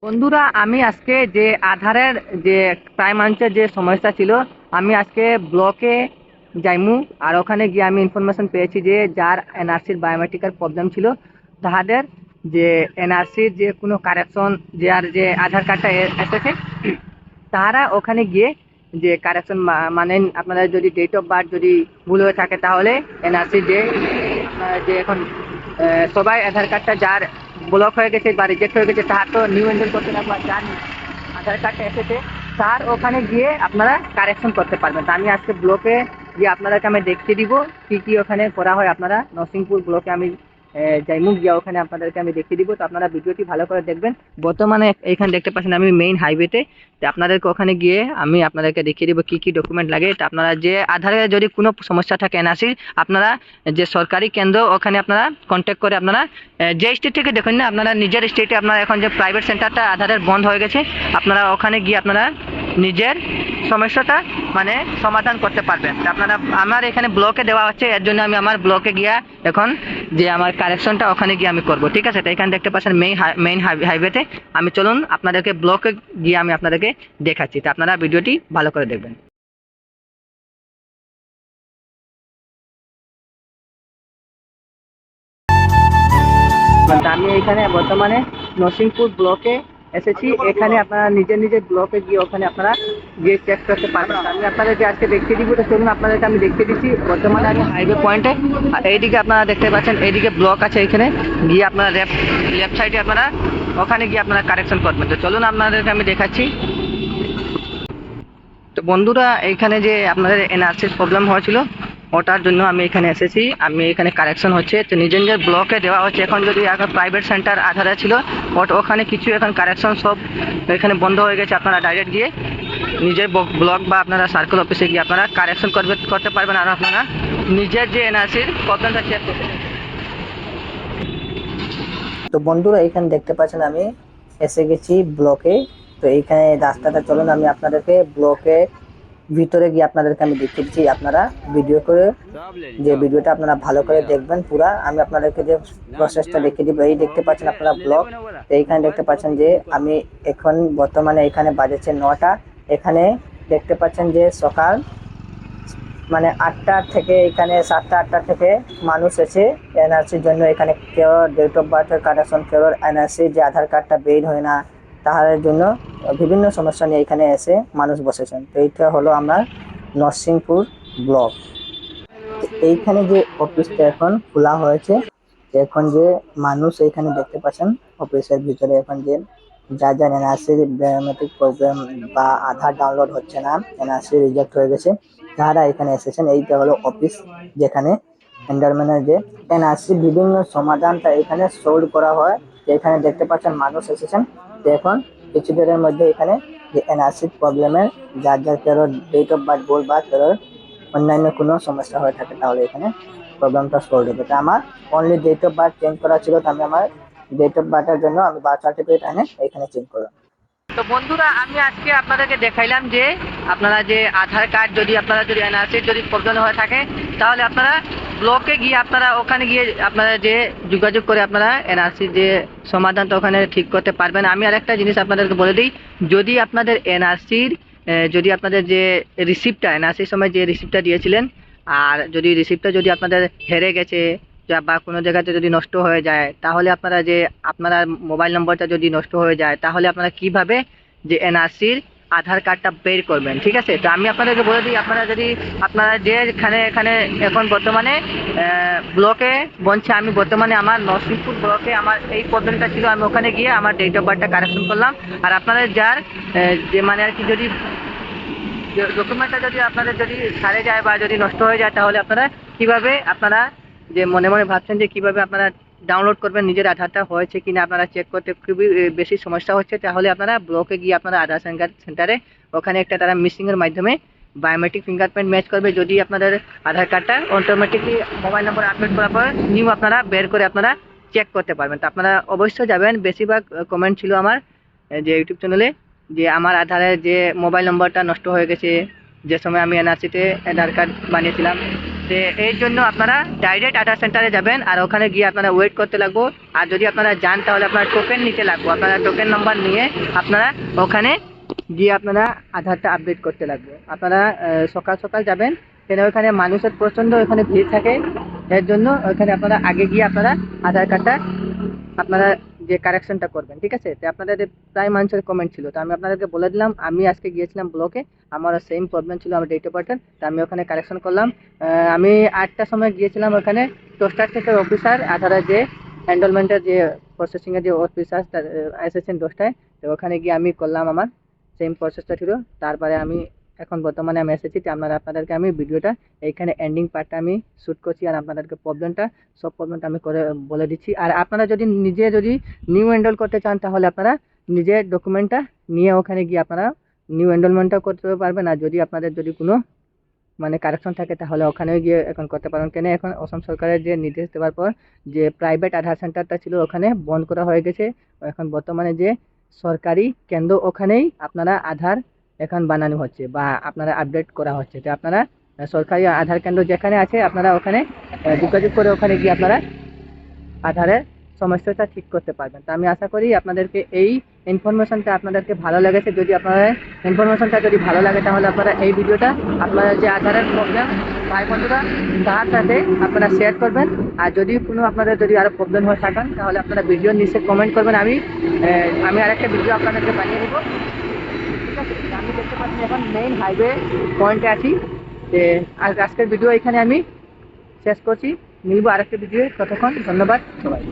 বন্ধুরা, আমি আজকে যে আধারের যে প্রাইমাঞ্চের যে সমস্যা ছিল, আমি আজকে ব্লকে যাইমু। আর ওখানে গিয়ে আমি ইনফরমেশন পেয়েছি যে যার এনআরসির বায়োমেট্রিকের প্রবলেম ছিল, তাহাদের যে এনআরসির যে কোনো কারেকশন, যার যে আধার কার্ডটা এসেছে, তাহারা ওখানে গিয়ে যে কারেকশন মানে আপনাদের যদি ডেট অফ বার্থ যদি ভুল হয়ে থাকে, তাহলে এনআরসি যে আপনারা যে এখন সবাই আধার কার্ডটা যার ব্লক হয়ে গেছে বা রিজেক্ট হয়ে গেছে, তার তো নিউ এনরোল করতে লাগবে। আর যার আধার কার্ডটা এসেছে, তার ওখানে গিয়ে আপনারা কারেকশন করতে পারবেন। তো আমি আজকে ব্লকে গিয়ে আপনাদেরকে আমি দেখিয়ে দিব কি কি ওখানে করা হয়। আপনারা নরসিংপুর ব্লকে আমি যাইমু, গিয়া ওখানে আপনাদেরকে আমি দেখিয়ে দিব। তো আপনারা ভিডিওটি ভালো করে দেখবেন। বর্তমানে এখানে দেখতে পাচ্ছেন আমি মেইন হাইওয়েতে। তো আপনাদেরকে ওখানে গিয়ে আমি আপনাদেরকে দেখিয়ে দিব কি কি ডকুমেন্ট লাগে। তো আপনারা যে আধারে যদি কোনো সমস্যা থাকে এনআরসির, আপনারা যে সরকারি কেন্দ্র, ওখানে আপনারা কন্ট্যাক্ট করে আপনারা যে স্টেট থেকে দেখুন না, আপনারা নিজের স্টেটে আপনারা এখন যে প্রাইভেট সেন্টারটা আধারের বন্ধ হয়ে গেছে, আপনারা ওখানে গিয়ে আপনারা নিজের সমস্যাটা মানে সমাধান করতে পারবেন। আপনারা আমার এখানে ব্লকে দেওয়া হচ্ছে, এর জন্য আমি আমার ব্লকে গিয়া এখন যে আমার কারেকশনটা ওখানে গিয়ে আমি করব। ঠিক আছে, তো এখানে দেখতে পাচ্ছেন মেইন হাইওয়েতে। আমি চলুন আপনাদেরকে ব্লকে গিয়ে আমি আপনাদেরকে দেখাচ্ছি। তো আপনারা ভিডিওটি ভালো করে দেখবেন। আমি এখানে বর্তমানে নরসিংপুর ব্লকে এসেছি। এখানে আপনারা নিজের নিজের ব্লকে গিয়ে ওখানে আপনারা গিয়ে চেক করতে পারবেন। আমি আপনাদেরকে আজকে দেখিয়ে দিব। তো চলুন আপনাদেরকে আমি দেখিয়ে দিচ্ছি। বর্তমানে আমি হাইওয়ে পয়েন্টে, আর এইদিকে আপনারা দেখতে পাচ্ছেন এইদিকে ব্লক আছে। এখানে গিয়ে আপনারা লেফট সাইডে আপনারা ওখানে গিয়ে আপনারা কারেকশন করবেন। তো চলুন আপনাদেরকে আমি দেখাচ্ছি। তো বন্ধুরা, এইখানে যে আপনাদের এনআরসির প্রবলেম হয়েছিল, ওটার জন্য আমি এখানে এসেছি। আমি এখানে কারেকশন হচ্ছে, তো নিজের নিজের ব্লকে দেওয়া হচ্ছে। এখন যদি এখন প্রাইভেট সেন্টার আধারে ছিল, ওখানে কিছু এখন কারেকশন সব এখানে বন্ধ হয়ে গেছে। আপনারা ডাইরেক্ট গিয়ে নিজের ব্লক বা আপনারা সার্কেল অফিসে গিয়ে আপনারা কারেকশন করতে পারবেন। আর আপনারা নিজের যে এনআরসির প্রবলেমটা চেক করতে পারবেন। তো বন্ধুরা, এখানে দেখতে পাচ্ছেন আমি এসে গেছি ব্লকে। তো এইখানে রাস্তাটা চলুন আমি আপনাদেরকে ব্লকে ভিতরে গিয়ে আপনাদেরকে আমি দেখিয়ে দিচ্ছি। আপনারা ভিডিও করে যে ভিডিওটা আপনারা ভালো করে দেখবেন পুরা। আমি আপনাদেরকে যে প্রসেসটা দেখিয়ে দিব। এই দেখতে পাচ্ছেন আপনারা ব্লক। এইখানে দেখতে পাচ্ছেন যে আমি এখন বর্তমানে এখানে বাজেছে 9টা। এখানে দেখতে পাচ্ছেন যে সকাল মানে 8টা থেকে এখানে 7টা 8টা থেকে মানুষ এসে এনআরসির জন্য এখানে কেউ ডেট অফ বার্থের কারেকশন, কেউ এনআরসি যে আধার কার্ডটা বের হয় না, তাহার জন্য বিভিন্ন সমস্যা নিয়ে এখানে এসে মানুষ বসেছেন। তো এইটা হলো আমার নরসিংপুর ব্লক। এইখানে যে অফিসটা এখন খোলা হয়েছে, এখন যে মানুষ এইখানে দেখতে পাচ্ছেন অফিসের ভিতরে এখন যে যা যা এনআরসি বায়োমেট্রিক প্রবলেম বা আধার ডাউনলোড হচ্ছে না, এনআরসি রিজেক্ট হয়ে গেছে, যারা এখানে এসেছেন। এইটা হলো অফিস, যেখানে এন্ডারম্যানের যে এনআরসি বিভিন্ন সমাধানটা এখানে সলভ করা হয়। এখানে দেখতে পাচ্ছেন মানুষ এসেছেন। তো এখন কিছু দিনের মধ্যে এখানে যে এনআরসি প্রবলেমের যার যার কারো ডেট অফ বার্থ ভুল বা কারোর অন্যান্য কোনো সমস্যা হয়ে থাকে, তাহলে এখানে প্রবলেমটা সলভ হবে। তো আমার only date of birth change করা ছিল, তো আমি আমার ডেট অফ বার্থের জন্য আমি বার্থ সার্টিফিকেট এনে এখানে চেঞ্জ করলাম। তো বন্ধুরা, আমি আজকে আপনাদেরকে দেখাইলাম যে আপনারা যে আধার কার্ড যদি আপনারা যদি এনআরসির যদি প্রবলেম হয়ে থাকে, তাহলে আপনারা ব্লকে গিয়ে আপনারা ওখানে গিয়ে আপনারা যে যোগাযোগ করে আপনারা এনআরসির যে সমাধানটা ওখানে ঠিক করতে পারবেন। আমি আরেকটা জিনিস আপনাদেরকে বলে দিই, যদি আপনাদের এনআরসির যদি আপনাদের যে রিসিপ্টটা এনআরসির সময় যে রিসিপ্টটা দিয়েছিলেন, আর যদি রিসিপ্টটা যদি আপনাদের হেরে গেছে বা কোনো জায়গাতে যদি নষ্ট হয়ে যায়, তাহলে আপনারা যে আপনার মোবাইল নম্বরটা যদি নষ্ট হয়ে যায়, তাহলে আপনারা কিভাবে যে এনআরসির আধার কার্ডটা বের করবেন। ঠিক আছে, তো আমি আপনাদেরকে বলে দিই, আপনারা যদি আপনারা যে এখানে এখন বর্তমানে ব্লকে বলছে, আমি বর্তমানে আমার নরসিংপুর ব্লকে আমার এই প্রবলেমটা ছিল, আমি ওখানে গিয়ে আমার ডেট অফ বার্থটা কারেকশন করলাম। আর আপনাদের যার যে মানে আর কি যদি ডকুমেন্টটা যদি আপনাদের যদি ছাড়ে যায় বা যদি নষ্ট হয়ে যায়, তাহলে আপনারা কিভাবে আপনারা যে মনে মনে ভাবছেন যে কিভাবে আপনারা ডাউনলোড করবেন নিজের আধারটা হয়েছে কিনা, আপনারা চেক করতে খুবই বেশি সমস্যা হচ্ছে, তাহলে আপনারা ব্লকে গিয়ে আপনারা আধার সেন্টারে ওখানে একটা তারা মিসিংয়ের মাধ্যমে বায়োমেট্রিক ফিঙ্গারপ্রিন্ট ম্যাচ করবে। যদি আপনাদের আধার কার্ডটা অটোমেটিকলি মোবাইল নম্বর আপলোড করার পর নিউ আপনারা বের করে আপনারা চেক করতে পারবেন। তো আপনারা অবশ্যই যাবেন। বেশিরভাগ কমেন্ট ছিল আমার যে ইউটিউব চ্যানেলে যে আমার আধারের যে মোবাইল নম্বরটা নষ্ট হয়ে গেছে, যে সময় আমি এনআরসিতে আধার কার্ড বানিয়েছিলাম, তো এর জন্য আপনারা ডাইরেক্ট আধার সেন্টারে যাবেন আর ওখানে গিয়ে আপনারা ওয়েট করতে লাগবো। আর যদি আপনারা যান তাহলে আপনারা টোকেন নিতে লাগবো, আপনারা টোকেন নাম্বার নিয়ে আপনারা ওখানে গিয়ে আপনারা আধারটা আপডেট করতে লাগবে। আপনারা সকাল সকাল যাবেন, কেন ওখানে মানুষের প্রচণ্ড ওখানে ভিড় থাকে, এর জন্য ওখানে আপনারা আগে গিয়ে আপনারা আধার কার্ডটা আপনারা যে কারেকশনটা করবেন, ঠিক আছে। তো আপনাদের প্রায় মানুষের কমেন্ট ছিল, তো আমি আপনাদেরকে বলে দিলাম। আমি আজকে গিয়েছিলাম ব্লকে, আমারও সেম প্রবলেম ছিল আমার ডেট অফ বার্থের, তো আমি ওখানে কারেকশন করলাম। আমি 8টার সময় গিয়েছিলাম ওখানে, 10টার থেকে অফিসার আধারের যে এনরোলমেন্টের যে প্রসেসিংয়ের যে অফিসার এসেছেন 10টায়, তো ওখানে গিয়ে আমি করলাম, আমার সেম প্রসেসটা ছিল। তারপরে আমি এখন বর্তমানে আমি এসেছি, তো আপনাদেরকে আমি ভিডিওটা এইখানে এন্ডিং পার্টটা আমি শ্যুট করছি আর আপনাদেরকে সব প্রবলেমটা আমি করে বলে দিচ্ছি। আর আপনারা যদি যদি নিউ এনরোল করতে চান তাহলে আপনারা নিজের ডকুমেন্টটা নিয়ে ওখানে গিয়ে আপনারা নিউ এনরোলমেন্টটাও করতে পারবেন। আর যদি আপনাদের যদি কোনো মানে কারেকশন থাকে তাহলে ওখানেও গিয়ে এখন করতে পারেন। কেন এখন অসম সরকারের যে নির্দেশ দেওয়ার পর যে প্রাইভেট আধার সেন্টারটা ছিল ওখানে বন্ধ করা হয়ে গেছে। এখন বর্তমানে যে সরকারি কেন্দ্র ওখানেই আপনারা আধার এখন বানানো হচ্ছে বা আপনারা আপডেট করা হচ্ছে। তো আপনারা সরকারি আধার কেন্দ্র যেখানে আছে আপনারা ওখানে যোগাযোগ করে ওখানে গিয়ে আপনারা আধারের সমস্যাটা ঠিক করতে পারবেন। তো আমি আশা করি আপনাদেরকে এই ইনফরমেশনটা আপনাদেরকে ভালো লেগেছে। যদি আপনাদের ইনফরমেশনটা যদি ভালো লাগে তাহলে আপনারা এই ভিডিওটা আপনারা যে আধারের প্রবলেম ভাই বন্ধুরা তার সাথে আপনারা শেয়ার করবেন। আর যদি কোনো আপনাদের যদি আরও প্রবলেম হয়ে থাকেন তাহলে আপনারা ভিডিওর নিচে কমেন্ট করবেন, আমি আরেকটা ভিডিও আপনাদেরকে বানিয়ে দেবো, ঠিক আছে। আমি দেখতে পাচ্ছি এখন মেইন হাইওয়ে পয়েন্টে আছি। যে আজকের ভিডিও এখানে আমি শেষ করছি, মিলবো আরেকটা ভিডিও, ততক্ষণ ধন্যবাদ সবাই।